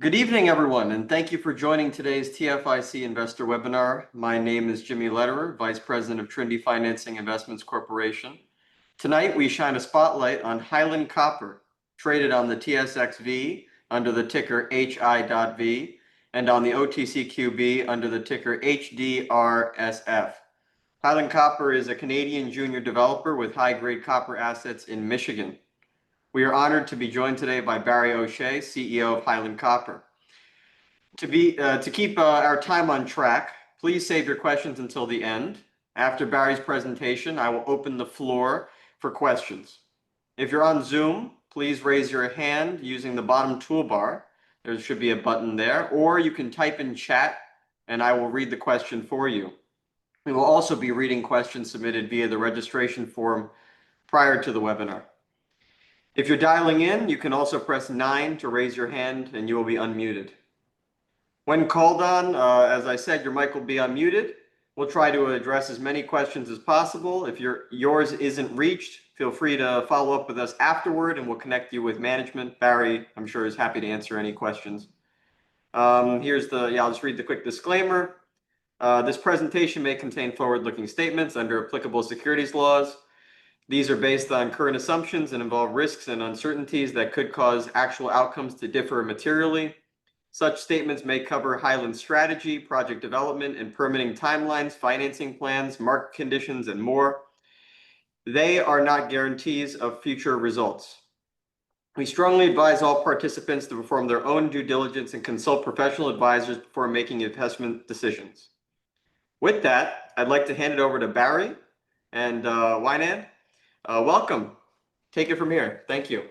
Good evening, everyone, and thank you for joining today's TFIC Investor Webinar. My name is Jimmy Lederer, Vice President of Trinity Financing Investments Corporation. Tonight, we shine a spotlight on Highland Copper, traded on the TSXV under the ticker HI.V and on the OTCQB under the ticker HDRSF. Highland Copper is a Canadian junior developer with high-grade copper assets in Michigan. We are honored to be joined today by Barry O'Shea, CEO of Highland Copper. To keep our time on track, please save your questions until the end. After Barry's presentation, I will open the floor for questions. If you're on Zoom, please raise your hand using the bottom toolbar. There should be a button there, or you can type in chat and I will read the question for you. We will also be reading questions submitted via the registration form prior to the webinar. If you're dialing in, you can also press 9 to raise your hand and you will be unmuted. When called on, as I said, your mic will be unmuted. We'll try to address as many questions as possible. If yours isn't reached, feel free to follow up with us afterward and we'll connect you with management. Barry, I'm sure, is happy to answer any questions. I'll just read the quick disclaimer. This presentation may contain forward-looking statements under applicable securities laws. These are based on current assumptions and involve risks and uncertainties that could cause actual outcomes to differ materially. Such statements may cover Highland's strategy, project development and permitting timelines, financing plans, market conditions, and more. They are not guarantees of future results. We strongly advise all participants to perform their own due diligence and consult professional advisors before making investment decisions. With that, I'd like to hand it over to Barry and Highland. Welcome. Take it from here. Thank you.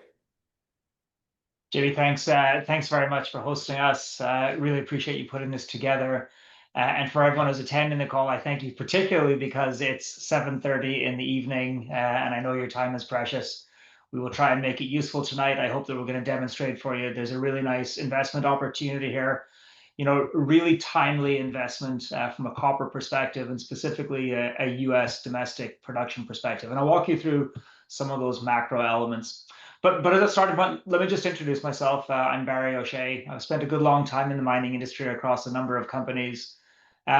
Jimmy, thanks very much for hosting us. Really appreciate you putting this together. And for everyone who's attending the call, I thank you particularly because it's 7:30 in the evening and I know your time is precious. We will try and make it useful tonight. I hope that we're going to demonstrate for you there's a really nice investment opportunity here. You know, really timely investment from a copper perspective and specifically a US domestic production perspective. And I'll walk you through some of those macro elements. But as a starting point, let me just introduce myself. I'm Barry O'Shea. I've spent a good long time in the mining industry across a number of companies.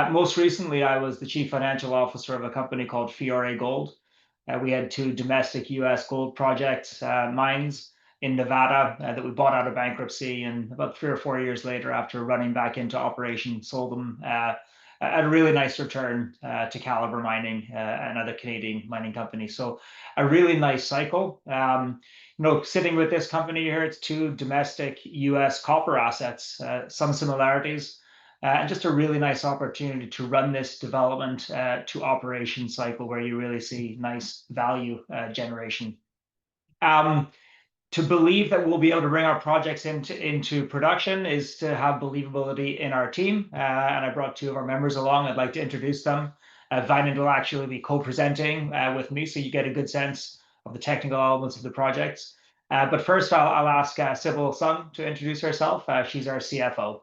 Most recently, I was the chief financial officer of a company called Fiore Gold. We had 2 domestic US gold projects, mines in Nevada that we bought out of bankruptcy, and about 3 or 4 years later, after running back into operation, sold them at a really nice return to Calibre Mining, another Canadian mining company. So a really nice cycle. Sitting with this company here, it's 2 domestic US copper assets, some similarities, and just a really nice opportunity to run this development to operation cycle where you really see nice value generation. To believe that we'll be able to bring our projects into production is to have believability in our team. And I brought 2 of our members along. I'd like to introduce them. Highland will actually be co-presenting with me, so you get a good sense of the technical elements of the projects. But first, I'll ask Sybil Sung to introduce herself. She's our CFO.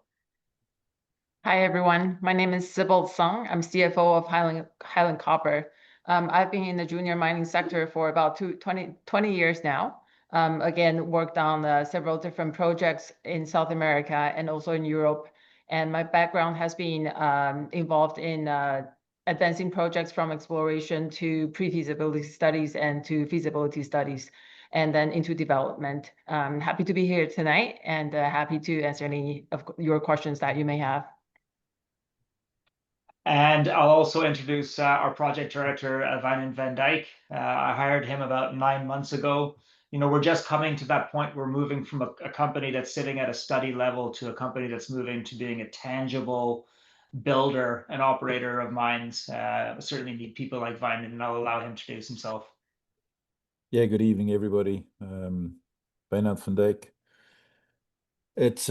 Hi, everyone. My name is Sybil Sung. I'm CFO of Highland Copper. I've been in the junior mining sector for about 20 years now. Again, worked on several different projects in South America and also in Europe. And my background has been involved in advancing projects from exploration to pre-feasibility studies and to feasibility studies, and then into development. I'm happy to be here tonight and happy to answer any of your questions that you may have. And I'll also introduce our project director, Highland Van Dyke. I hired him about 9 months ago. You know, we're just coming to that point. We're moving from a company that's sitting at a study level to a company that's moving to being a tangible builder and operator of mines. Certainly need people like Highland, and I'll allow him to introduce himself. Yeah, good evening, everybody. Highland Van Dyke. It's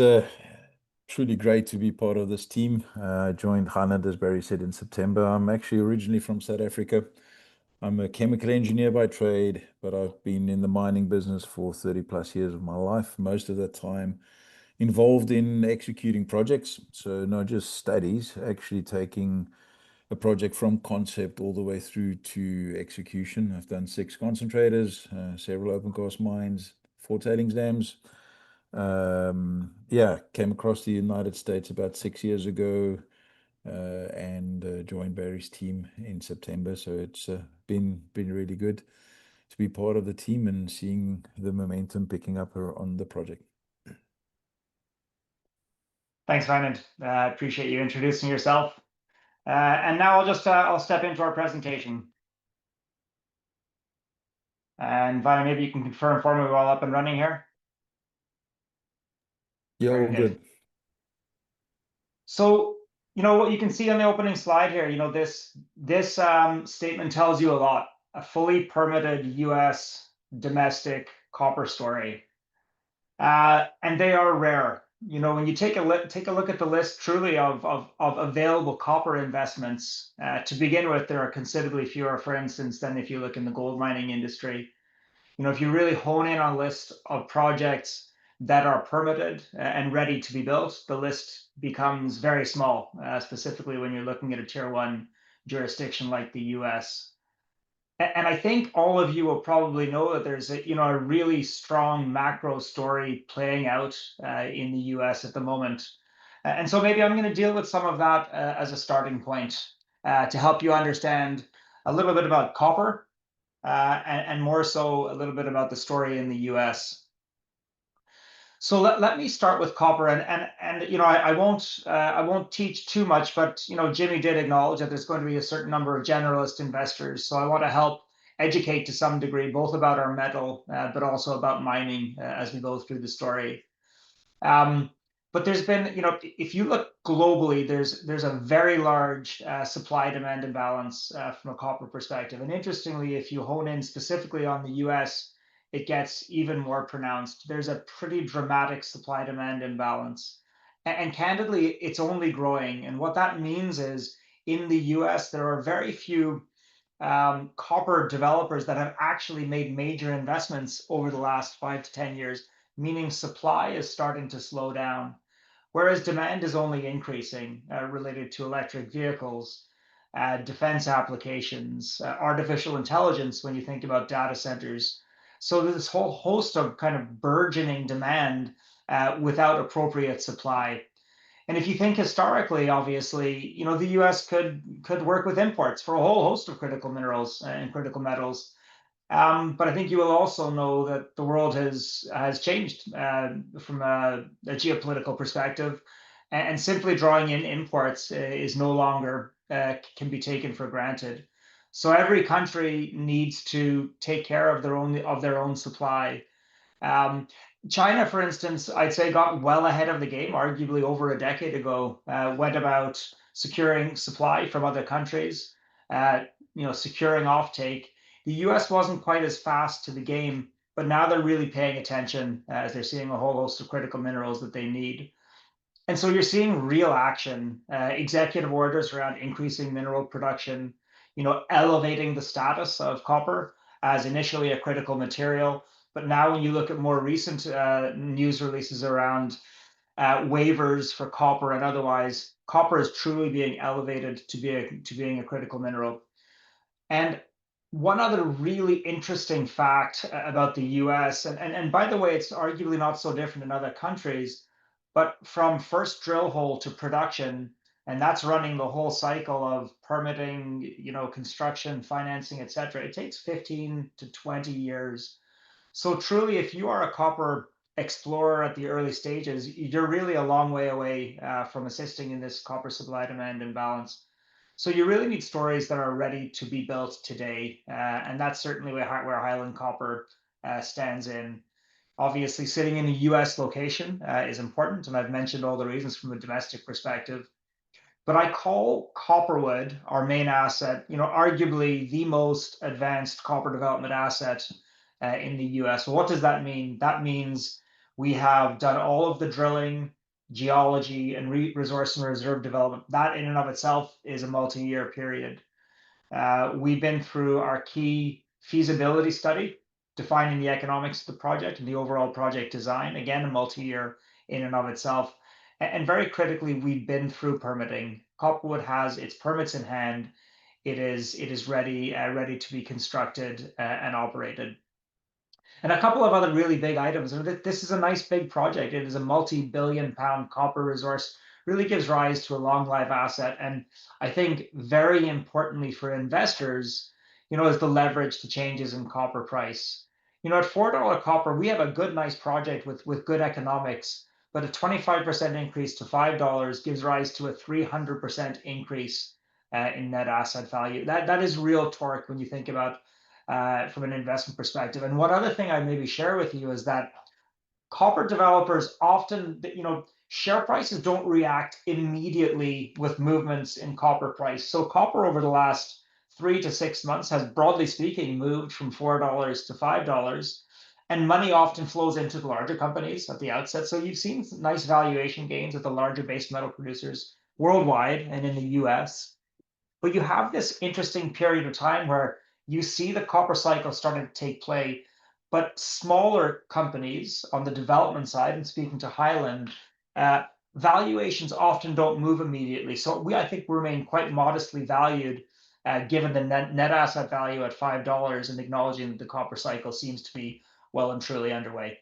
truly great to be part of this team. I joined Highland, as Barry said, in September. I'm actually originally from South Africa. I'm a chemical engineer by trade, but I've been in the mining business for 30 plus years of my life, most of that time involved in executing projects. So not just studies, actually taking a project from concept all the way through to execution. I've done 6 concentrators, several open cast mines, 4 tailings dams, Yeah, came across the United States about 6 years ago, and joined Barry's team in September. So it's been really good to be part of the team and seeing the momentum picking up on the project. Thanks, Highland. Appreciate you introducing yourself. And now I'll step into our presentation. And Vina, maybe you can confirm for me we're all up and running here. Yeah, Very all good. So, what you can see on the opening slide here, this statement tells you a lot. A fully permitted U.S. domestic copper story. And they are rare. When you take a look at the list truly of available copper investments, to begin with, there are considerably fewer, for instance, than if you look in the gold mining industry. If you really hone in on a list of projects that are permitted and ready to be built, the list becomes very small, specifically when you're looking at a tier 1 jurisdiction like the US. And I think all of you will probably know that there's a really strong macro story playing out in the US at the moment. And so maybe I'm going to deal with some of that as a starting point to help you understand a little bit about copper, and more so a little bit about the story in the US. So let me start with copper, and I won't teach too much, but Jimmy did acknowledge that there's going to be a certain number of generalist investors, so I want to help educate to some degree both about our metal, but also about mining as we go through the story. But there's been, if you look globally, there's a very large supply-demand imbalance from a copper perspective. And interestingly, if you hone in specifically on the US, it gets even more pronounced. There's a pretty dramatic supply-demand imbalance. And candidly, it's only growing. And what that means is in the US, there are very few copper developers that have actually made major investments over the last 5 to 10 years, meaning supply is starting to slow down, whereas demand is only increasing related to electric vehicles, defense applications, artificial intelligence when you think about data centers. So there's this whole host of kind of burgeoning demand without appropriate supply. And if you think historically, obviously, the US could work with imports for a whole host of critical minerals and critical metals. But I think you will also know that the world has changed from a geopolitical perspective, and simply drawing in imports is no longer can be taken for granted. So every country needs to take care of their own supply. China, for instance, I'd say got well ahead of the game, arguably over a decade ago, went about securing supply from other countries, securing offtake. The US wasn't quite as fast to the game, but now they're really paying attention as they're seeing a whole host of critical minerals that they need. And so you're seeing real action, executive orders around increasing mineral production, elevating the status of copper as initially a critical material. But now when you look at more recent news releases around waivers for copper and otherwise, copper is truly being elevated to being a critical mineral. And one other really interesting fact about the US, and by the way, it's arguably not so different in other countries, but from first drill hole to production, and that's running the whole cycle of permitting, construction, financing, et cetera, it takes 15 to 20 years. So truly, if you are a copper explorer at the early stages, you're really a long way away from assisting in this copper supply-demand imbalance. So you really need stories that are ready to be built today, and that's certainly where Highland Copper stands in. Obviously, sitting in a US location is important, and I've mentioned all the reasons from a domestic perspective. But I call Copperwood, our main asset, arguably the most advanced copper development asset in the US. So what does that mean? That means we have done all of the drilling, geology, and resource and reserve development. That in and of itself is a multi-year period. We've been through our key feasibility study, defining the economics of the project and the overall project design, again, a multi-year in and of itself. And very critically, we've been through permitting. Copperwood has its permits in hand. It is ready to be constructed and operated. And a couple of other really big items. This is a nice big project. It is a multi-billion-pound copper resource, really gives rise to a long life asset. And I think very importantly for investors, is the leverage to changes in copper price. At $4 copper, we have a good, nice project with good economics, but a 25% increase to $5 gives rise to a 300% increase in net asset value. That is real torque when you think about from an investment perspective. And one other thing I maybe share with you is that copper developers often, share prices don't react immediately with movements in copper price. So copper over the last 3 to 6 months has, broadly speaking, moved from $4 to $5. And money often flows into the larger companies at the outset. So you've seen some nice valuation gains with the larger base metal producers worldwide and in the US. But you have this interesting period of time where you see the copper cycle starting to take play, but smaller companies on the development side, and speaking to Highland, valuations often don't move immediately. So I think, remain quite modestly valued, given the net asset value at $5 and acknowledging that the copper cycle seems to be well and truly underway.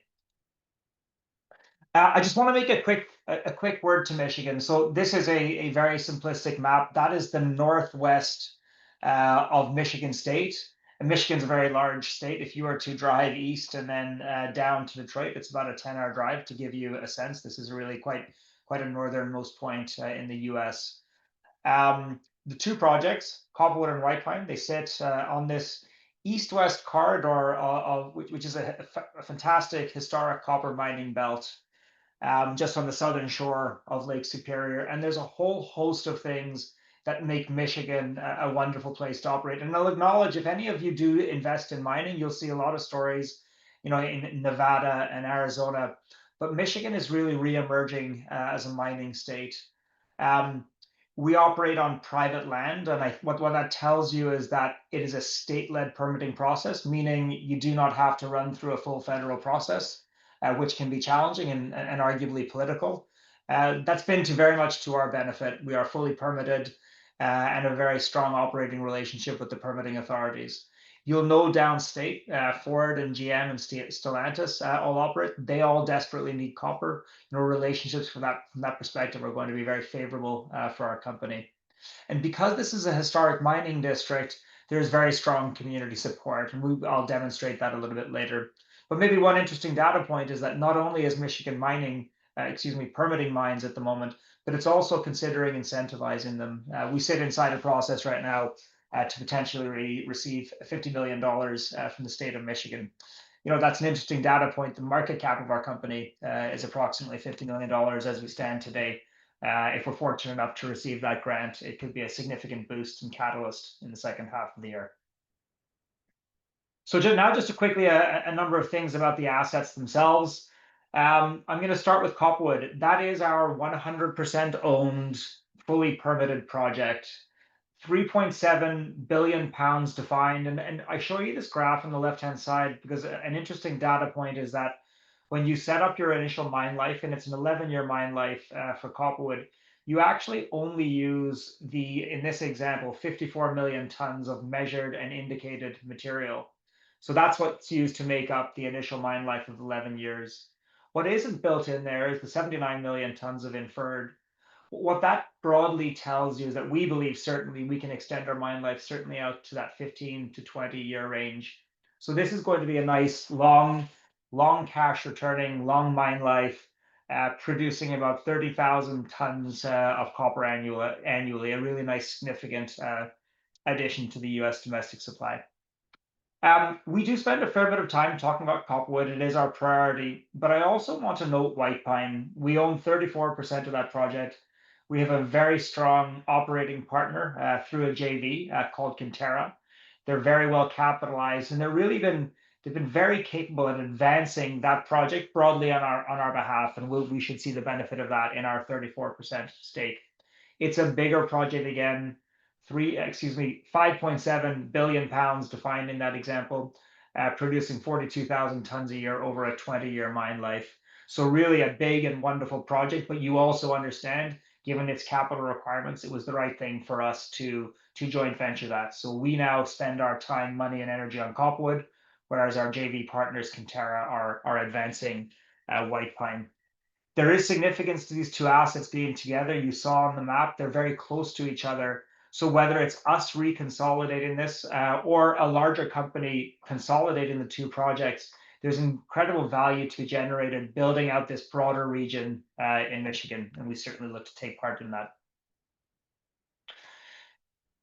I just want to make a quick word to Michigan. So this is a very simplistic map. That is the northwest of Michigan State. And Michigan's a very large state. If you were to drive east and then down to Detroit, it's about a 10-hour drive, to give you a sense. This is really quite a northernmost point in the US. The two projects, Copperwood and White Pine, they sit on this east-west corridor which is a fantastic historic copper mining belt, just on the southern shore of Lake Superior. And there's a whole host of things that make Michigan a wonderful place to operate. And I'll acknowledge, if any of you do invest in mining, you'll see a lot of stories, in Nevada and Arizona. But Michigan is really re-emerging as a mining state. We operate on private land, and what that tells you is that it is a state-led permitting process, meaning you do not have to run through a full federal process, which can be challenging and arguably political. That's been very much to our benefit. We are fully permitted and a very strong operating relationship with the permitting authorities. You'll know downstate, Ford and GM and Stellantis all operate. They all desperately need copper. Relationships from that perspective are going to be very favorable for our company. And because this is a historic mining district, there's very strong community support, and I'll demonstrate that a little bit later. But maybe one interesting data point is that not only is Michigan permitting mines at the moment, but it's also considering incentivizing them. We sit inside a process right now to potentially receive $50 million from the state of Michigan. That's an interesting data point. The market cap of our company is approximately $50 million as we stand today. If we're fortunate enough to receive that grant, it could be a significant boost and catalyst in the second half of the year. So just quickly, a number of things about the assets themselves. I'm going to start with Copperwood. That is our 100% owned, fully permitted project. 3.7 billion pounds defined. And I show you this graph on the left-hand side because an interesting data point is that when you set up your initial mine life, and it's an 11-year mine life for Copperwood, you actually only use in this example, 54 million tons of measured and indicated material. So that's what's used to make up the initial mine life of 11 years. What isn't built in there is the 79 million tons of inferred. What that broadly tells you is that we believe certainly we can extend our mine life certainly out to that 15 to 20-year range. So this is going to be a nice long cash returning, long mine life, producing about 30,000 tons of copper annually, a really nice significant addition to the US domestic supply. We do spend a fair bit of time talking about Copperwood. It is our priority, but I also want to note White Pine. We own 34% of that project. We have a very strong operating partner through a JV called Kinterra. They're very well capitalized, and they've been very capable at advancing that project broadly on our behalf, and we should see the benefit of that in our 34% stake. It's a bigger project again. 5.7 billion pounds defined in that example, producing 42,000 tons a year over a 20-year mine life. So really a big and wonderful project, but you also understand, given its capital requirements, it was the right thing for us to joint venture that. So we now spend our time, money, and energy on Copperwood. whereas our JV partners, Kinterra, are advancing White Pine. There is significance to these two assets being together. You saw on the map, they're very close to each other. So whether it's us reconsolidating this or a larger company consolidating the two projects, there's incredible value to be generated building out this broader region in Michigan, and we certainly look to take part in that.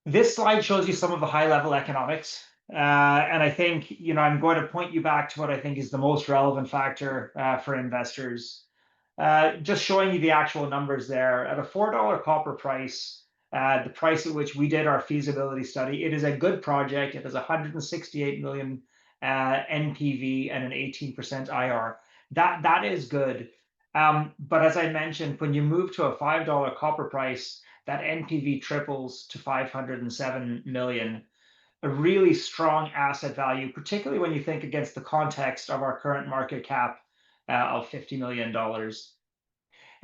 This slide shows you some of the high-level economics. And I think, I'm going to point you back to what I think is the most relevant factor for investors. Just showing you the actual numbers there. At a $4 copper price, the price at which we did our feasibility study, it is a good project. It has 168 million NPV and an 18% IR. That is good. But as I mentioned, when you move to a $5 copper price, that NPV triples to 507 million. A really strong asset value, particularly when you think against the context of our current market cap of $50 million.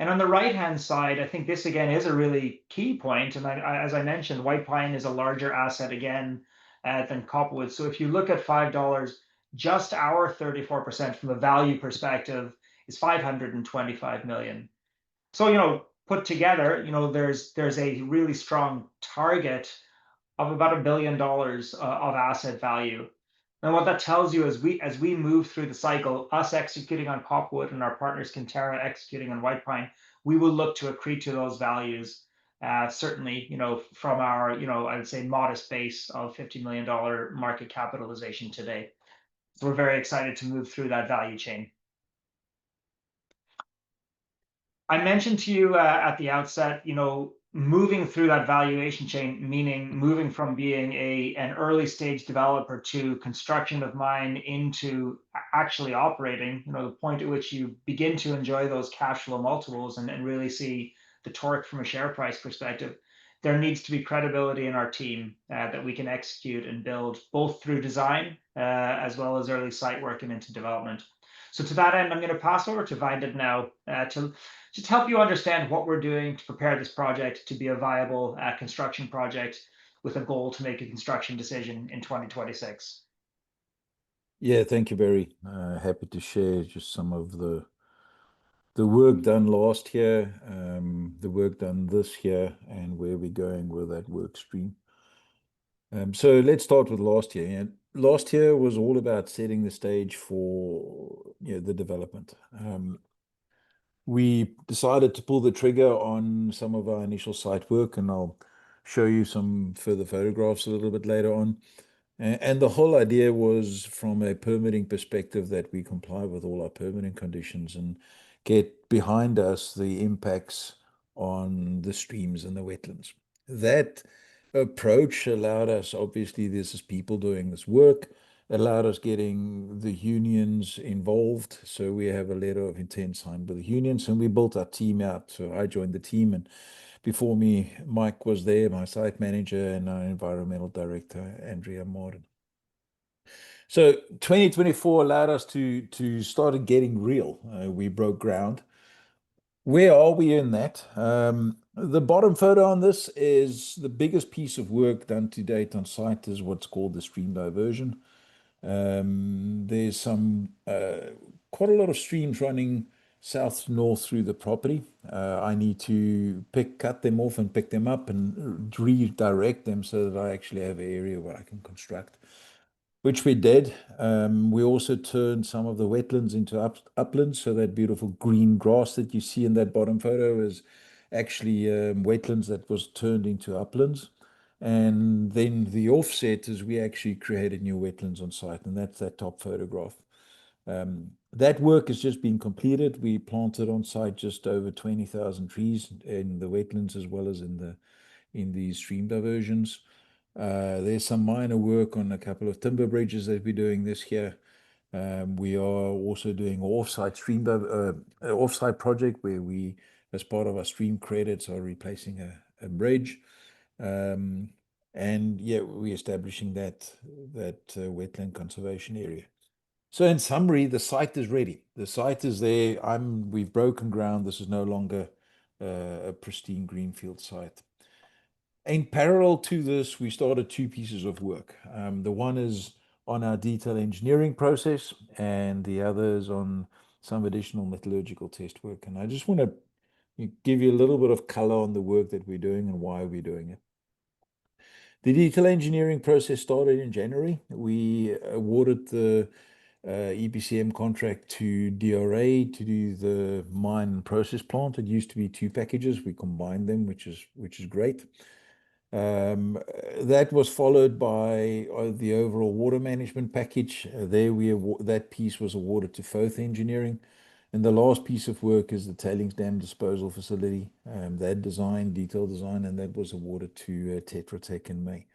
And on the right-hand side, I think this again is a really key point. And as I mentioned, White Pine is a larger asset again than Copperwood. So if you look at $5, just our 34% from a value perspective is 525 million. So, put together, there's a really strong target of about $1 billion of asset value. And what that tells you is as we move through the cycle, us executing on Copperwood and our partners Kinterra executing on White Pine, we will look to accrete to those values. Certainly, from our, I would say modest base of $50 million market capitalization today. So we're very excited to move through that value chain. I mentioned to you at the outset, moving through that valuation chain, meaning moving from being an early stage developer to construction of mine into actually operating, the point at which you begin to enjoy those cash flow multiples and really see the torque from a share price perspective. There needs to be credibility in our team that we can execute and build both through design as well as early site work and into development. So to that end, I'm going to pass over to Vinded now to just help you understand what we're doing to prepare this project to be a viable construction project with a goal to make a construction decision in 2026. Yeah, thank you, Barry. Happy to share just some of the work done last year, the work done this year, and where we're going with that work stream. So let's start with last year. Last year was all about setting the stage for the development. We decided to pull the trigger on some of our initial site work, and I'll show you some further photographs a little bit later on. And the whole idea was from a permitting perspective that we comply with all our permitting conditions and get behind us the impacts on the streams and the wetlands. That approach allowed us, obviously, this is people doing this work, allowed us getting the unions involved. So we have a letter of intent signed with the unions, and we built our team out. So I joined the team, and before me, Mike was there, my site manager, and our environmental director, Andrea Martin. So 2024 allowed us to start getting real. We broke ground. Where are we in that? The bottom photo on this is the biggest piece of work done to date on site is what's called the stream diversion. There's some quite a lot of streams running south-north through the property. I need to cut them off and pick them up and redirect them so that I actually have an area where I can construct, which we did. We also turned some of the wetlands into uplands. So that beautiful green grass that you see in that bottom photo is actually wetlands that was turned into uplands. And then the offset is we actually created new wetlands on site, and that's that top photograph. That work has just been completed. We planted on site just over 20,000 trees in the wetlands as well as in the stream diversions. There's some minor work on a couple of timber bridges that we're doing this year. We are also doing an offsite project where we, as part of our stream credits, are replacing a bridge. And yeah, we're establishing that wetland conservation area. So in summary, the site is ready. The site is there. We've broken ground. This is no longer a pristine greenfield site. In parallel to this, we started two pieces of work. The one is on our detail engineering process, and the other is on some additional metallurgical test work. And I just want to give you a little bit of color on the work that we're doing and why we're doing it. The detail engineering process started in January. We awarded the EPCM contract to DRA to do the mine and process plant. It used to be 2 packages. We combined them, which is great. That was followed by the overall water management package. That piece was awarded to Foth Engineering. And the last piece of work is the tailings dam disposal facility. That design, detailed design, and that was awarded to Tetra Tech in May.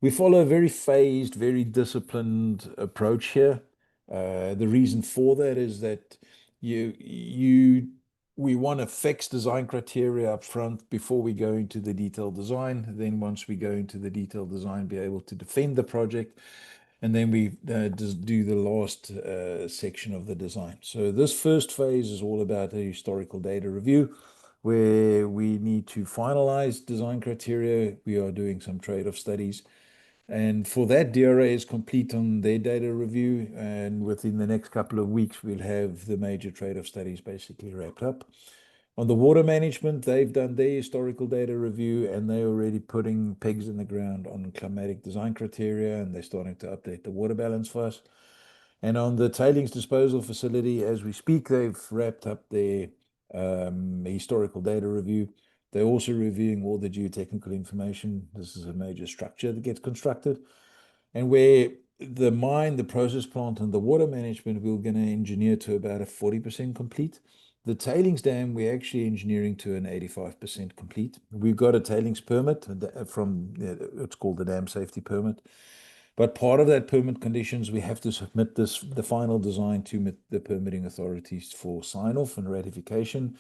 We follow a very phased, very disciplined approach here. The reason for that is that we want to fix design criteria up front before we go into the detailed design. Then once we go into the detailed design, be able to defend the project. And then we just do the last section of the design. So this first phase is all about a historical data review, where we need to finalize design criteria. We are doing some trade-off studies. And for that, DRA is complete on their data review. And within the next couple of weeks, we'll have the major trade-off studies basically wrapped up. On the water management, they've done their historical data review, and they're already putting pegs in the ground on climatic design criteria, and they're starting to update the water balance for us. And on the tailings disposal facility, as we speak, they've wrapped up their historical data review. They're also reviewing all the geotechnical information. This is a major structure that gets constructed. And where the mine, the process plant, and the water management, we're going to engineer to about a 40% complete. The tailings dam, we're actually engineering to an 85% complete. We've got a tailings permit from, it's called the dam safety permit. But part of that permit conditions, we have to submit the final design to the permitting authorities for sign-off and ratification.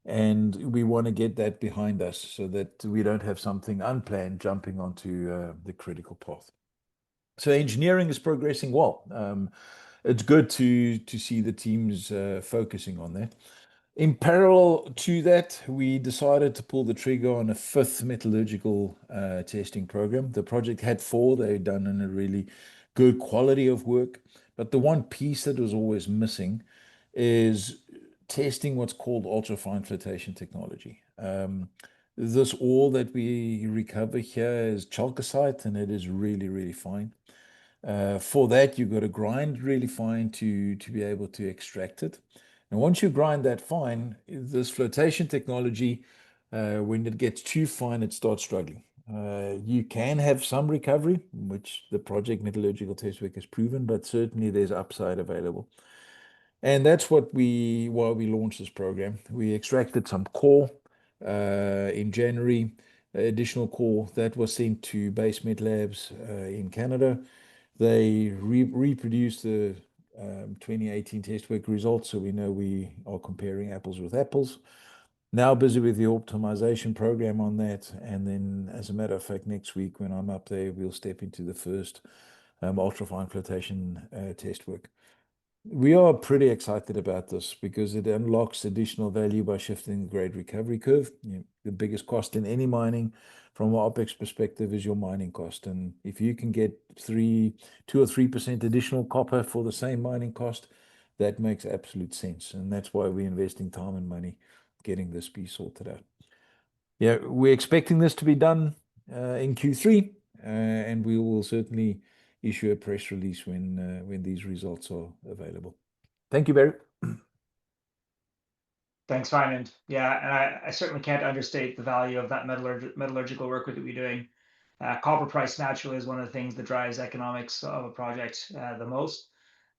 And we want to get that behind us so that we don't have something unplanned jumping onto the critical path. So engineering is progressing well. It's good to see the teams focusing on that. In parallel to that, we decided to pull the trigger on a 5th metallurgical testing program. The project had 4. They'd done a really good quality of work. But the one piece that was always missing is testing what's called ultrafine flotation technology. This ore that we recover here is chalcocite, and it is really, really fine. For that, you've got to grind really fine to be able to extract it. And once you grind that fine, this flotation technology, when it gets too fine, it starts struggling. You can have some recovery, which the project metallurgical test work has proven, but certainly there's upside available. And that's why we launched this program. We extracted some core in January, additional core that was sent to Base Met Labs in Canada. They reproduced the 2018 test work results, so we know we are comparing apples with apples. Now busy with the optimization program on that, and then, as a matter of fact, next week when I'm up there, we'll step into the first ultrafine flotation test work. We are pretty excited about this because it unlocks additional value by shifting the grade recovery curve. The biggest cost in any mining from an OPEX perspective is your mining cost. And if you can get 2 or 3% additional copper for the same mining cost, that makes absolute sense. And that's why we're investing time and money getting this piece sorted out. Yeah, we're expecting this to be done in Q3, and we will certainly issue a press release when these results are available. Thank you, Barry. Thanks, Highland. Yeah, and I certainly can't understate the value of that metallurgical work that we're doing. Copper price naturally is one of the things that drives economics of a project the most.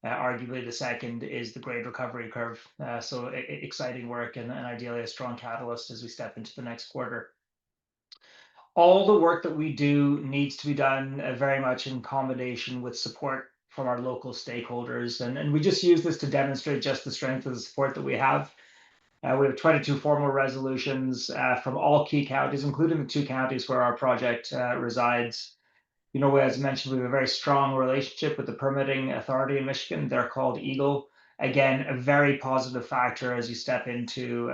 Arguably, the second is the grade recovery curve. So exciting work and ideally a strong catalyst as we step into the next quarter. All the work that we do needs to be done very much in combination with support from our local stakeholders. And we just use this to demonstrate just the strength of the support that we have. We have 22 formal resolutions from all key counties, including the 2 counties where our project resides. You know, as mentioned, we have a very strong relationship with the permitting authority in Michigan. They're called EGLE. Again, a very positive factor as you step into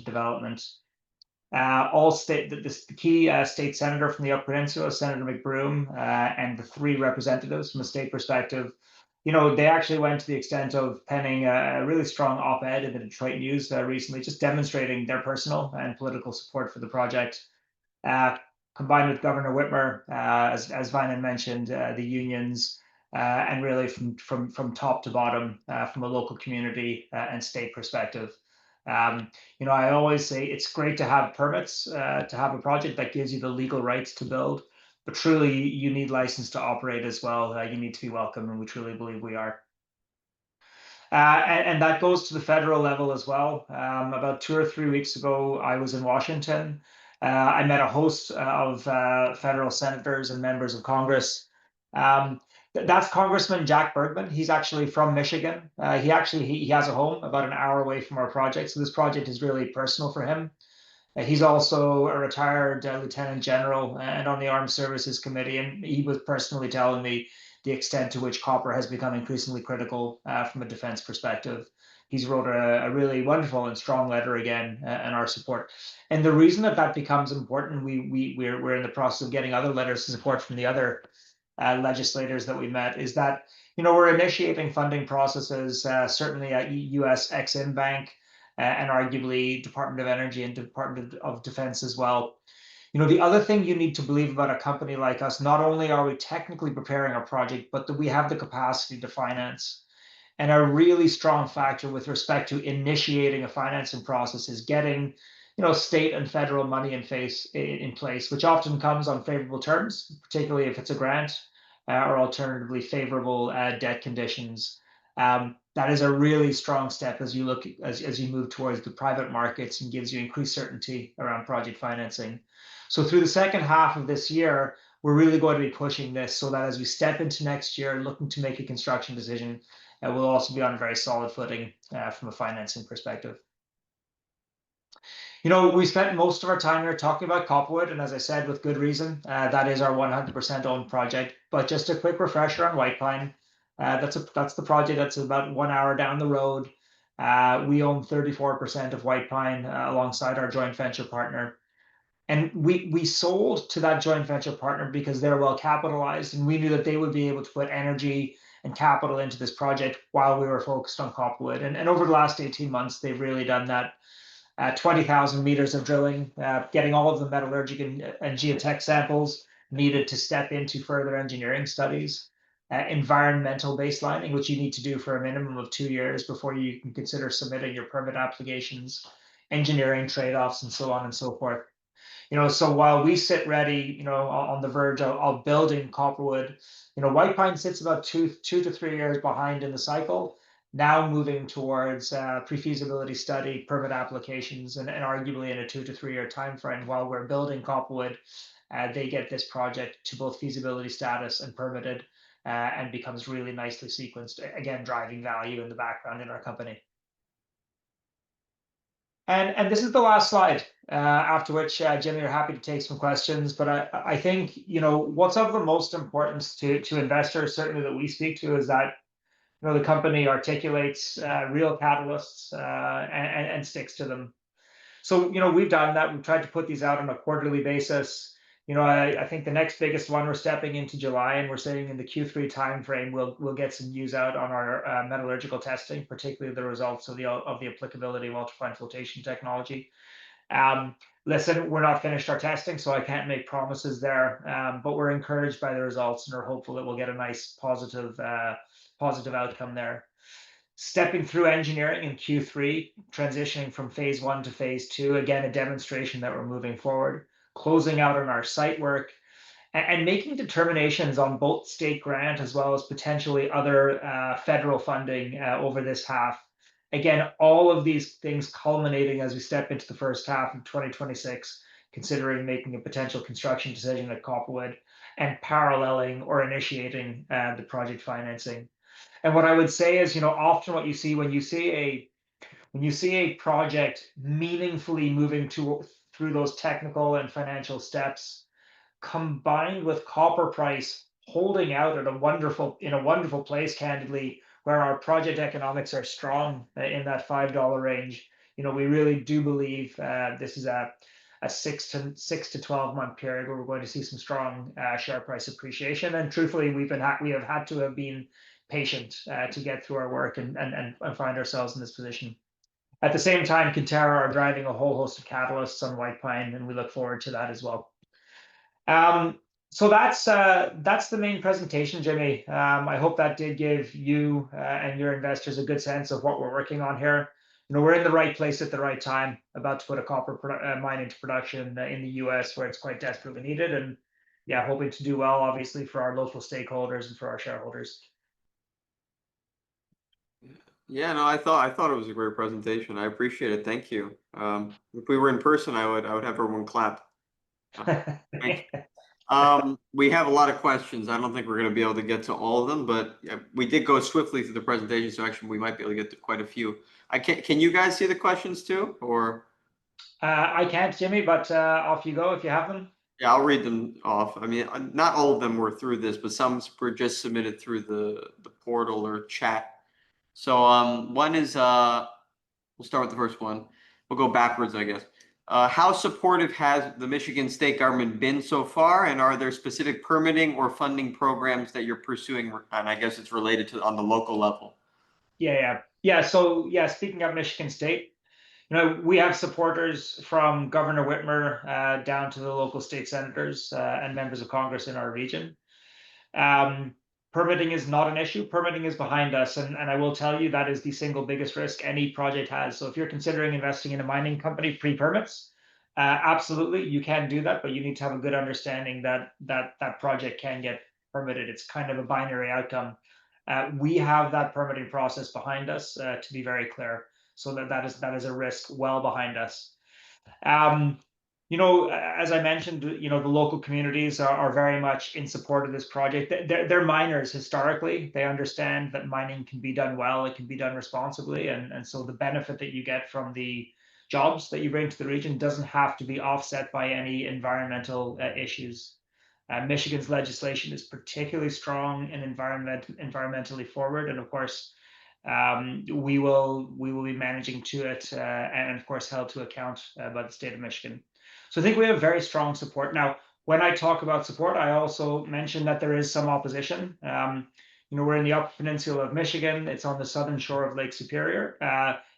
development. The key state senator from the Upper Peninsula, Senator McBroom, and the 3 representatives from a state perspective, they actually went to the extent of penning a really strong op-ed in the Detroit News recently, just demonstrating their personal and political support for the project. Combined with Governor Whitmer, as Vinan mentioned, the unions, and really from top to bottom, from a local community and state perspective. I always say it's great to have permits, to have a project that gives you the legal rights to build, but truly you need license to operate as well. You need to be welcome, and we truly believe we are. And that goes to the federal level as well. About 2 or 3 weeks ago, I was in Washington. I met a host of federal senators and members of Congress. That's Congressman Jack Bergman. He's actually from Michigan. He has a home about an hour away from our project, so this project is really personal for him. He's also a retired lieutenant general and on the Armed Services Committee, and he was personally telling me the extent to which copper has become increasingly critical from a defense perspective. He's wrote a really wonderful and strong letter again in our support. And the reason that becomes important, we're in the process of getting other letters of support from the other legislators that we met, is that we're initiating funding processes, certainly at US Exim Bank, and arguably Department of Energy and Department of Defense as well. The other thing you need to believe about a company like us, not only are we technically preparing our project, but that we have the capacity to finance. And a really strong factor with respect to initiating a financing process is getting, state and federal money in place, which often comes on favorable terms, particularly if it's a grant, or alternatively favorable debt conditions. That is a really strong step as you move towards the private markets and gives you increased certainty around project financing. So through the second half of this year, we're really going to be pushing this so that as we step into next year, looking to make a construction decision, we'll also be on a very solid footing from a financing perspective. We spent most of our time here talking about Copperwood, and as I said, with good reason, that is our 100% owned project. But just a quick refresher on White Pine. That's the project that's about 1 hour down the road. We own 34% of White Pine alongside our joint venture partner. And we sold to that joint venture partner because they're well capitalized, and we knew that they would be able to put energy and capital into this project while we were focused on Copperwood. And over the last 18 months, they've really done that. 20,000 meters of drilling, getting all of the metallurgic and geotech samples needed to step into further engineering studies, environmental baselining, which you need to do for a minimum of 2 years before you can consider submitting your permit applications, engineering trade-offs, and so on and so forth. So while we sit ready, on the verge of building Copperwood, White Pine sits about two to 3 years behind in the cycle, now moving towards pre-feasibility study, permit applications, and arguably in a 2 to 3 year timeframe. While we're building Copperwood, they get this project to both feasibility status and permitted, and becomes really nicely sequenced, again, driving value in the background in our company. And this is the last slide, after which, Jimmy, you're happy to take some questions. But I think, what's of the most importance to investors, certainly that we speak to, is that the company articulates real catalysts and sticks to them. So, we've done that. We've tried to put these out on a quarterly basis. I think the next biggest one, we're stepping into July, and we're saying in the Q3 timeframe, we'll get some news out on our metallurgical testing, particularly the results of the applicability of ultrafine flotation technology. Listen, we're not finished our testing, so I can't make promises there, but we're encouraged by the results and are hopeful that we'll get a nice positive outcome there. Stepping through engineering in Q3, transitioning from phase 1 to phase 2, again, a demonstration that we're moving forward, closing out on our site work, and making determinations on both state grant as well as potentially other federal funding over this half. Again, all of these things culminating as we step into the first half of 2026, considering making a potential construction decision at Copperwood and paralleling or initiating the project financing. And what I would say is, often what you see when you see a project meaningfully moving through those technical and financial steps, combined with copper price holding out in a wonderful place, candidly, where our project economics are strong in that $5 range. We really do believe this is a a 6 to 12 month period where we're going to see some strong share price appreciation. And truthfully, we have had to have been patient to get through our work and find ourselves in this position. At the same time, Kinterra are driving a whole host of catalysts on White Pine, and we look forward to that as well. So that's the main presentation, Jimmy. I hope that did give you and your investors a good sense of what we're working on here. We're in the right place at the right time, about to put a copper mine into production in the US, where it's quite desperately needed, and yeah, hoping to do well, obviously, for our local stakeholders and for our shareholders. Yeah, no, I thought it was a great presentation. I appreciate it. Thank you. If we were in person, I would have everyone clap. Thank you. We have a lot of questions. I don't think we're going to be able to get to all of them, but we did go swiftly through the presentation, so actually we might be able to get to quite a few. Can you guys see the questions too, or? I can't, Jimmy, but off you go if you have them. Yeah, I'll read them off. I mean, not all of them were through this, but some were just submitted through the portal or chat. So one is we'll start with the first one. We'll go backwards, I guess. How supportive has the Michigan state government been so far, and are there specific permitting or funding programs that you're pursuing? And I guess it's related to on the local level. Yeah. So yeah, speaking of Michigan State, we have supporters from Governor Whitmer down to the local state senators and members of Congress in our region. Permitting is not an issue. Permitting is behind us, and I will tell you that is the single biggest risk any project has. So if you're considering investing in a mining company pre-permits, absolutely you can do that, but you need to have a good understanding that that project can get permitted. It's kind of a binary outcome. We have that permitting process behind us, to be very clear, so that is a risk well behind us. As I mentioned, the local communities are very much in support of this project. They're miners historically. They understand that mining can be done well, it can be done responsibly, and so the benefit that you get from the jobs that you bring to the region doesn't have to be offset by any environmental issues. Michigan's legislation is particularly strong and environmentally forward, and of course, we will be managing to it, and of course held to account by the state of Michigan. So I think we have very strong support. Now, when I talk about support, I also mentioned that there is some opposition. We're in the Upper Peninsula of Michigan. It's on the southern shore of Lake Superior.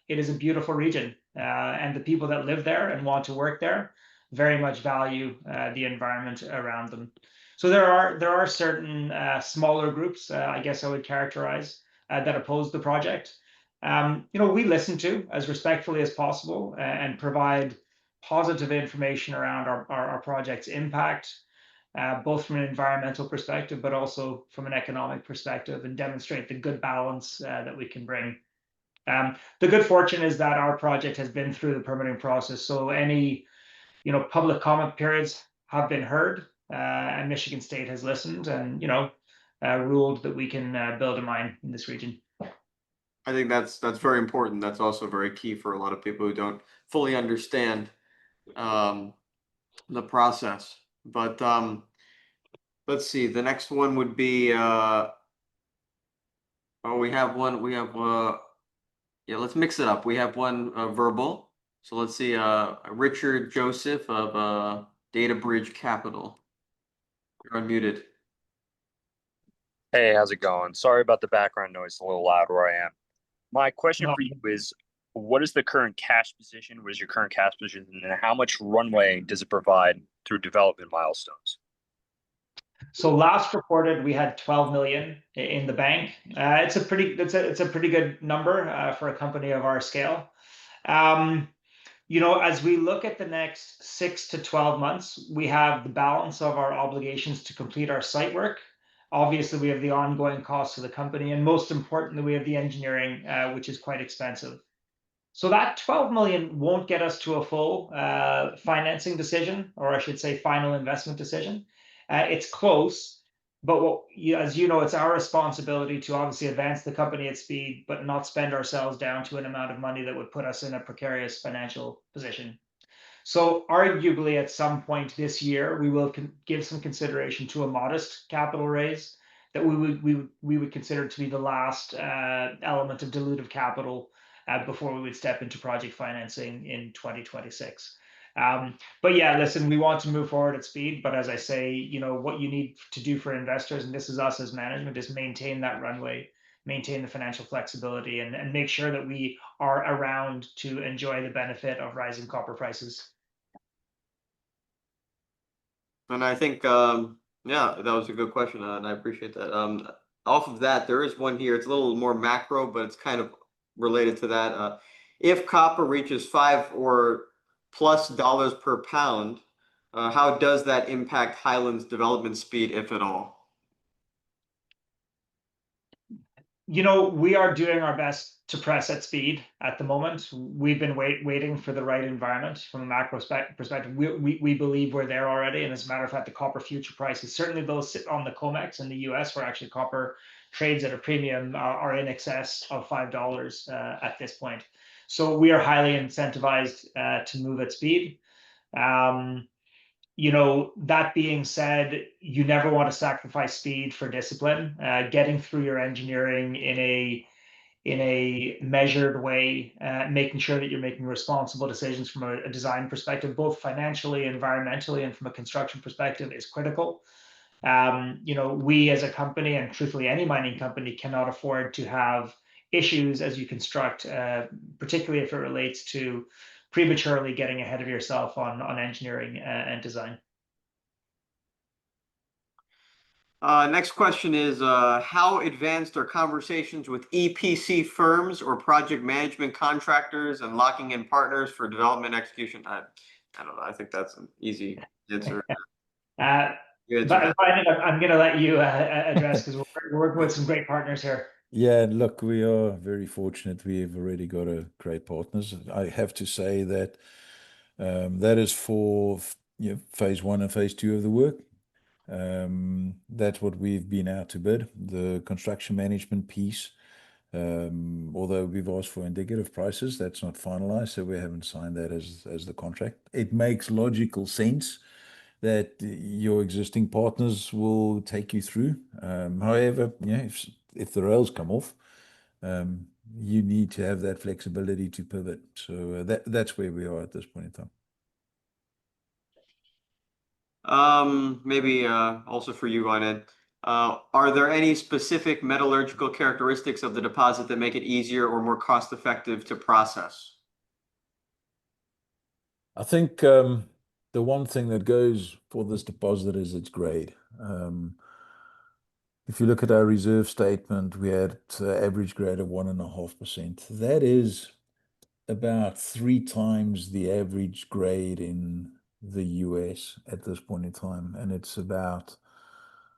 It is a beautiful region, and the people that live there and want to work there very much value the environment around them. So there are certain smaller groups, I guess I would characterize, that oppose the project. We listen to as respectfully as possible and provide positive information around our project's impact, both from an environmental perspective, but also from an economic perspective, and demonstrate the good balance that we can bring. The good fortune is that our project has been through the permitting process, so any public comment periods have been heard, and Michigan State has listened and ruled that we can build a mine in this region. I think that's very important. That's also very key for a lot of people who don't fully understand the process. But let's see. The next one would be we have one. Yeah, let's mix it up. We have one verbal. So let's see. Richard Joseph of Data Bridge Capital. You're unmuted. Hey, how's it going? Sorry about the background noise, a little loud where I am. My question for you is, what is the current cash position? What is your current cash position, and how much runway does it provide through development milestones? So last reported, we had 12 million in the bank. It's a pretty good number for a company of our scale. As we look at the next 6 to 12 months, we have the balance of our obligations to complete our site work. Obviously, we have the ongoing costs of the company, and most importantly, we have the engineering, which is quite expensive. So that 12 million won't get us to a full financing decision, or I should say final investment decision. It's close, but as you know, it's our responsibility to obviously advance the company at speed, but not spend ourselves down to an amount of money that would put us in a precarious financial position. So arguably at some point this year, we will give some consideration to a modest capital raise that we would consider to be the last element of dilutive capital before we would step into project financing in 2026. But yeah, listen, we want to move forward at speed. But as I say, what you need to do for investors, and this is us as management, is maintain that runway, maintain the financial flexibility, and make sure that we are around to enjoy the benefit of rising copper prices. And I think, yeah, that was a good question, and I appreciate that. Off of that, there is one here. It's a little more macro, but it's kind of related to that. If copper reaches $5 or plus per pound, how does that impact Highland's development speed, if at all? We are doing our best to press at speed at the moment. We've been waiting for the right environment from a macro perspective. We believe we're there already. And as a matter of fact, the copper future prices, certainly those sit on the COMEX in the US, where actually copper trades at a premium, are in excess of $5 at this point. So we are highly incentivized to move at speed. That being said, you never want to sacrifice speed for discipline. Getting through your engineering in a measured way, making sure that you're making responsible decisions from a design perspective, both financially, environmentally, and from a construction perspective, is critical. We as a company, and truthfully any mining company, cannot afford to have issues as you construct, particularly if it relates to prematurely getting ahead of yourself on engineering and design. Next question is, how advanced are conversations with EPC firms or project management contractors and locking in partners for development execution? I don't know. I think that's an easy answer. But I'm going to let you address, because we're working with some great partners here. Yeah, look, we are very fortunate. We've already got a great partners. I have to say that that is for phase 1 and phase 2 of the work. That's what we've been out to bid. The construction management piece, although we've asked for indicative prices, that's not finalized, so we haven't signed that as the contract. It makes logical sense that your existing partners will take you through. However, if the rails come off, you need to have that flexibility to pivot. So that's where we are at this point in time. Maybe also for you, Ryan, are there any specific metallurgical characteristics of the deposit that make it easier or more cost effective to process? I think the one thing that goes for this deposit is its grade. If you look at our reserve statement, we had average grade of 1.5%. That is about 3 times the average grade in the US at this point in time, and it's about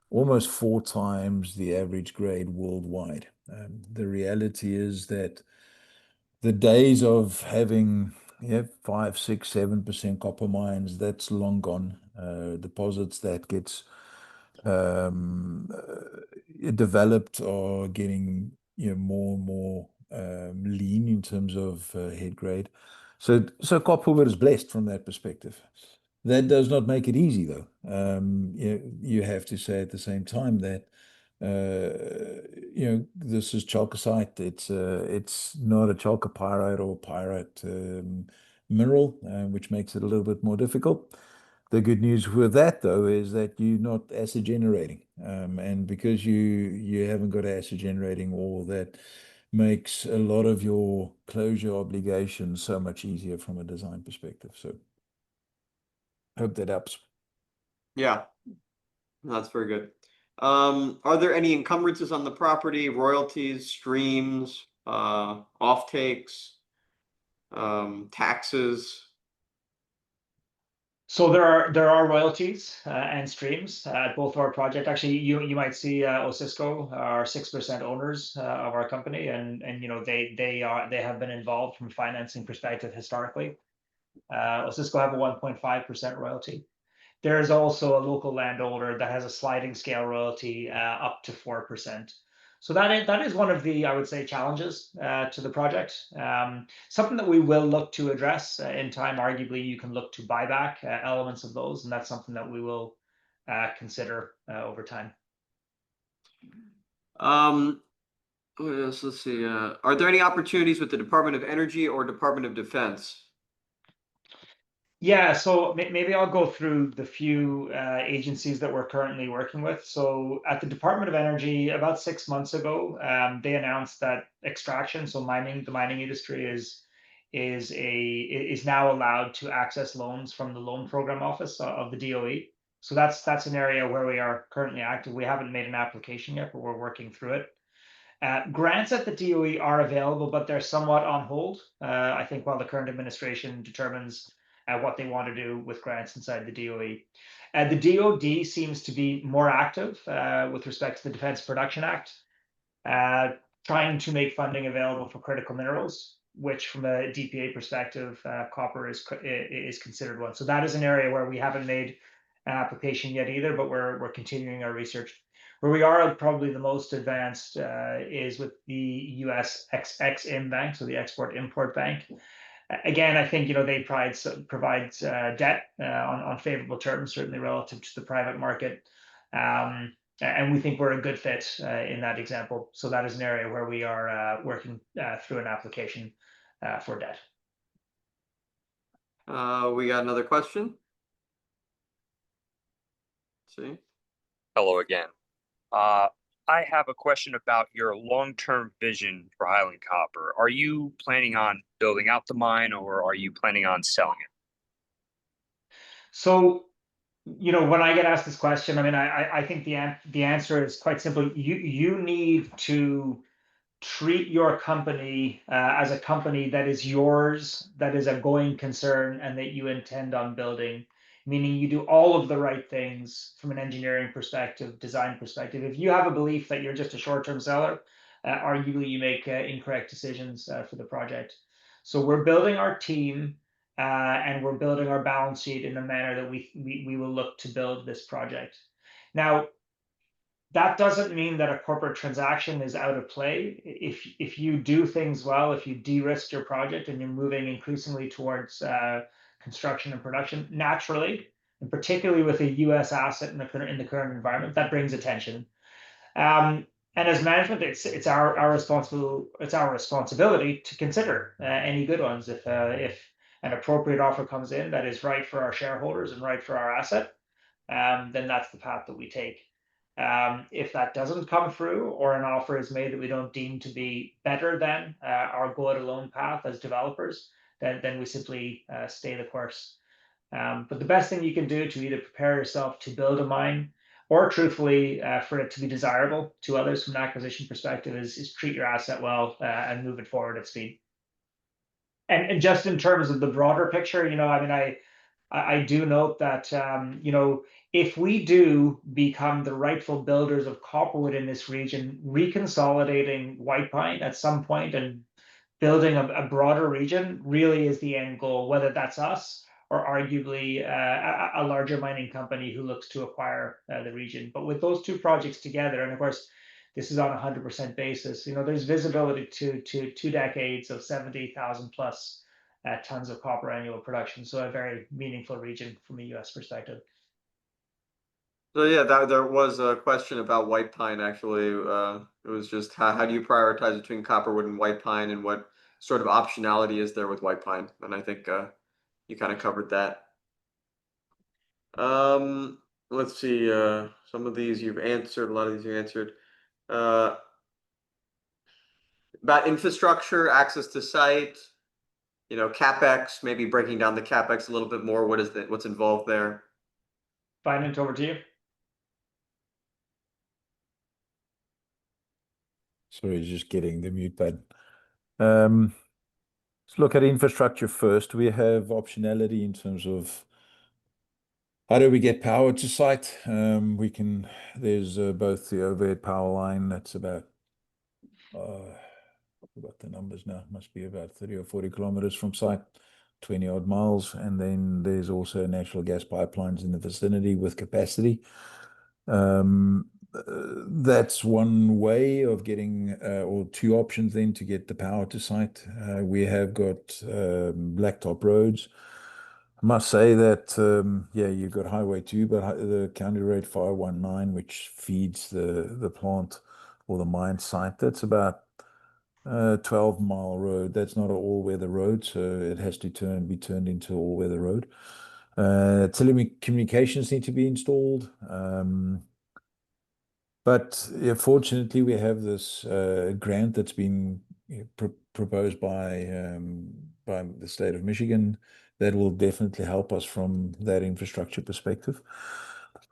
almost 4 times the average grade worldwide. The reality is that the days of having 5, 6, 7% copper mines, that's long gone. Deposits that gets developed are getting more and more lean in terms of head grade. So Copperwood is blessed from that perspective. That does not make it easy, though. You have to say at the same time that this is chalcocite. It's not a chalcopyrite or pyrite mineral, which makes it a little bit more difficult. The good news with that, though, is that you're not acid generating, and because you haven't got acid generating ore, that makes a lot of your closure obligations so much easier from a design perspective. So hope that helps. Yeah, that's very good. Are there any encumbrances on the property, royalties, streams, offtakes, taxes? So there are royalties and streams at both of our project. Actually, you might see OTCQB are 6% owners of our company, and they have been involved from a financing perspective historically. OTCQB have a 1.5% royalty. There is also a local landowner that has a sliding scale royalty up to 4%. So that is one of the, I would say, challenges to the project. Something that we will look to address in time. Arguably, you can look to buy back elements of those, and that's something that we will consider over time. What else? Let's see. Are there any opportunities with the Department of Energy or Department of Defense? Yeah, so maybe I'll go through the few agencies that we're currently working with. So at the Department of Energy, about 6 months ago, they announced that extraction, so mining, the mining industry is now allowed to access loans from the Loan Program Office of the DOE. So that's an area where we are currently active. We haven't made an application yet, but we're working through it. Grants at the DOE are available, but they're somewhat on hold. I think while the current administration determines what they want to do with grants inside the DOE. The DoD seems to be more active with respect to the Defense Production Act, trying to make funding available for critical minerals, which from a DPA perspective, copper is considered one. So that is an area where we haven't made an application yet either, but we're continuing our research. Where we are probably the most advanced is with the US Ex-Im Bank, so the Export Import Bank. Again, I think they provide debt on favorable terms, certainly relative to the private market, and we think we're a good fit in that example. So that is an area where we are working through an application for debt. We got another question. Let's see. Hello again. I have a question about your long-term vision for Highland Copper. Are you planning on building out the mine, or are you planning on selling it? So, when I get asked this question, I mean, I think the answer is quite simple. You need to treat your company as a company that is yours, that is a going concern, and that you intend on building, meaning you do all of the right things from an engineering perspective, design perspective. If you have a belief that you're just a short-term seller, arguably you make incorrect decisions for the project. So we're building our team and we're building our balance sheet in a manner that we will look to build this project. Now, that doesn't mean that a corporate transaction is out of play. If you do things well, if you de-risk your project and you're moving increasingly towards construction and production, naturally, and particularly with a US asset in the current environment, that brings attention. And as management, it's our responsibility to consider any good ones. If an appropriate offer comes in that is right for our shareholders and right for our asset, then that's the path that we take. If that doesn't come through, or an offer is made that we don't deem to be better than our go it alone path as developers, then we simply stay the course. But the best thing you can do to either prepare yourself to build a mine, or truthfully for it to be desirable to others from an acquisition perspective, is treat your asset well and move it forward at speed. And just in terms of the broader picture, I mean, I do note that if we do become the rightful builders of Copperwood in this region, reconsolidating White Pine at some point and building a broader region really is the end goal, whether that's us or arguably a larger mining company who looks to acquire the region. But with those two projects together, and of course, this is on a 100% basis, there's visibility to 2 decades of 70,000 plus tons of copper annual production. So a very meaningful region from a US perspective. So yeah, there was a question about White Pine actually. It was just how do you prioritize between Copperwood and White Pine, and what sort of optionality is there with White Pine? And I think you kind of covered that. Let's see. Some of these you've answered. A lot of these you answered. About infrastructure, access to site, CapEx, maybe breaking down the CapEx a little bit more. What's involved there? Finance, over to you. Sorry, just getting the mute button. Let's look at infrastructure first. We have optionality in terms of how do we get power to site. There's both the overhead power line that's about, what the numbers now, must be about 30 or 40 kilometers from site, 20 odd miles. And then there's also natural gas pipelines in the vicinity with capacity. That's one way of getting, or two options then to get the power to site. We have got blacktop roads. I must say that, you've got Highway 2, but the County Road 519, which feeds the plant or the mine site, that's about 12-mile road. That's not an all-weather road, so it has to be turned into all-weather road. Telecommunications need to be installed. But yeah, fortunately, we have this grant that's been proposed by the state of Michigan that will definitely help us from that infrastructure perspective.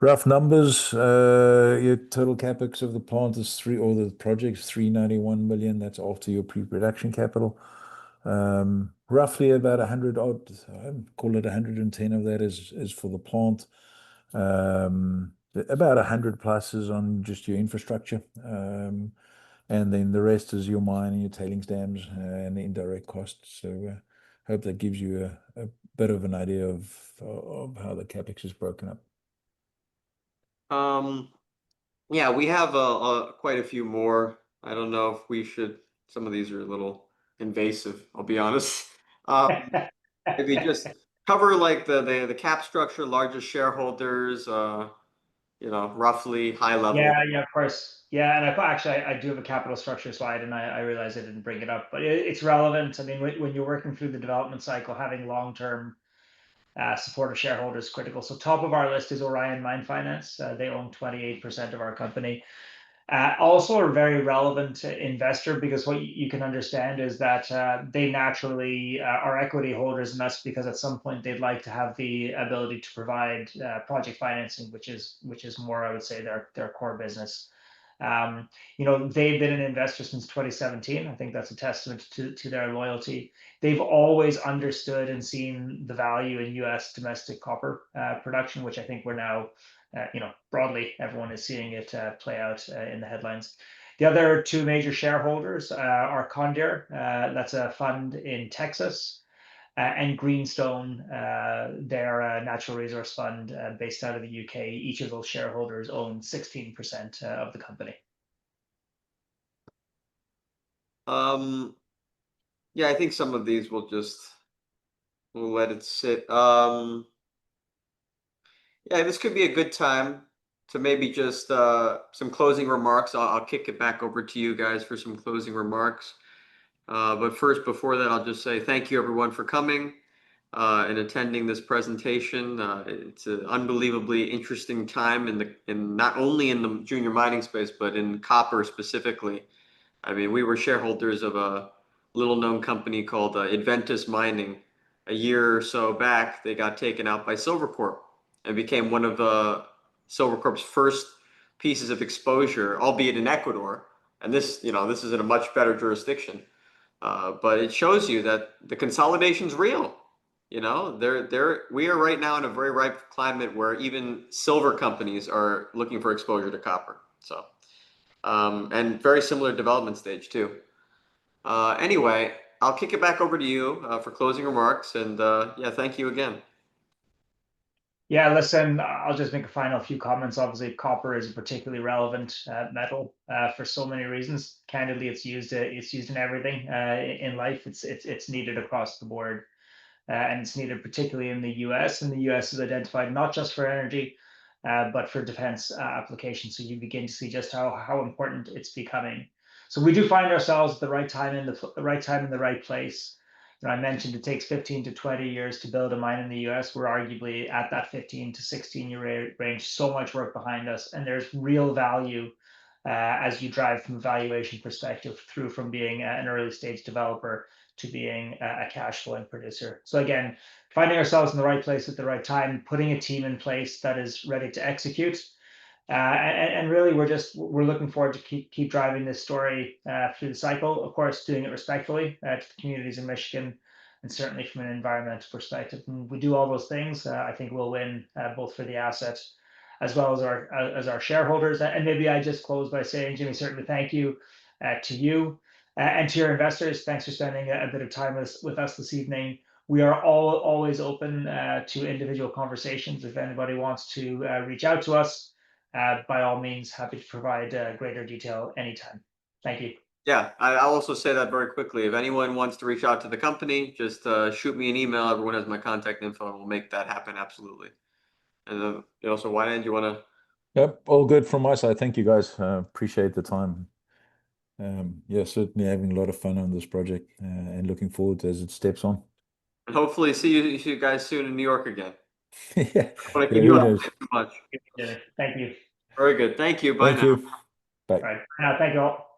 Rough numbers, your total capex of the plant is the project's 391 million. That's after your pre-production capital. Roughly about 100 odd, call it 110 of that is for the plant. About 100 plus is on just your infrastructure. And then the rest is your mine and your tailings dams and the indirect costs. So hope that gives you a bit of an idea of how the capex is broken up. Yeah, we have quite a few more. I don't know if we should. Some of these are a little invasive, I'll be honest. Maybe just cover like the cap structure, largest shareholders, roughly high level. Yeah, of course. Yeah, and I do have a capital structure slide, and I realize I didn't bring it up, but it's relevant. I mean, when you're working through the development cycle, having long-term support of shareholders is critical. So top of our list is Orion Mine Finance. They own 28% of our company. Also a very relevant investor, because what you can understand is that they naturally are equity holders, and that's because at some point they'd like to have the ability to provide project financing, which is more, I would say, their core business. They've been an investor since 2017. I think that's a testament to their loyalty. They've always understood and seen the value in U.S. domestic copper production, which I think we're now, broadly, everyone is seeing it play out in the headlines. The other two major shareholders are Condir, that's a fund in Texas, and Greenstone, they're a natural resource fund based out of the UK. Each of those shareholders own 16% of the company. Yeah, I think some of these we'll let it sit. Yeah, this could be a good time to maybe just some closing remarks. I'll kick it back over to you guys for some closing remarks. But first, before that, I'll just say thank you everyone for coming and attending this presentation. It's an unbelievably interesting time in not only in the junior mining space, but in copper specifically. I mean, we were shareholders of a little known company called Adventus Mining. A year or so back, they got taken out by Silvercorp and became one of Silvercorp's first pieces of exposure, albeit in Ecuador. And this is in a much better jurisdiction. But it shows you that the consolidation's real. We are right now in a very ripe climate where even silver companies are looking for exposure to copper. So, and very similar development stage too. Anyway, I'll kick it back over to you for closing remarks, and yeah, thank you again. Yeah, listen, I'll just make a final few comments. Obviously, copper is a particularly relevant metal for so many reasons. Candidly, it's used in everything in life. It's needed across the board, and it's needed particularly in the US. And the US is identified not just for energy, but for defense applications. So you begin to see just how important it's becoming. So we do find ourselves at the right time in the right place. I mentioned it takes 15 to 20 years to build a mine in the US. We're arguably at that 15 to 16-year range. So much work behind us, and there's real value as you drive from a valuation perspective through from being an early stage developer to being a cash flowing producer. So again, finding ourselves in the right place at the right time, putting a team in place that is ready to execute. And really, we're looking forward to keep driving this story through the cycle. Of course, doing it respectfully to the communities in Michigan, and certainly from an environmental perspective. And we do all those things, I think we'll win both for the asset as well as our shareholders. And maybe I just close by saying, Jimmy, certainly thank you to you and to your investors. Thanks for spending a bit of time with us this evening. We are always open to individual conversations. If anybody wants to reach out to us, by all means, happy to provide greater detail anytime. Thank you. Yeah, I'll also say that very quickly. If anyone wants to reach out to the company, just shoot me an email. Everyone has my contact info, and we'll make that happen. Absolutely. And so Highland, you want to? Yep, all good from my side. Thank you, guys. Appreciate the time. yeah, certainly having a lot of fun on this project and looking forward as it steps on. And hopefully see you guys soon in New York again. Yeah, I want to yeah, keep you who up knows? too much. Thank you. Very good. Thank you. Bye Thank now. you. Bye. All right. Now, thank you all.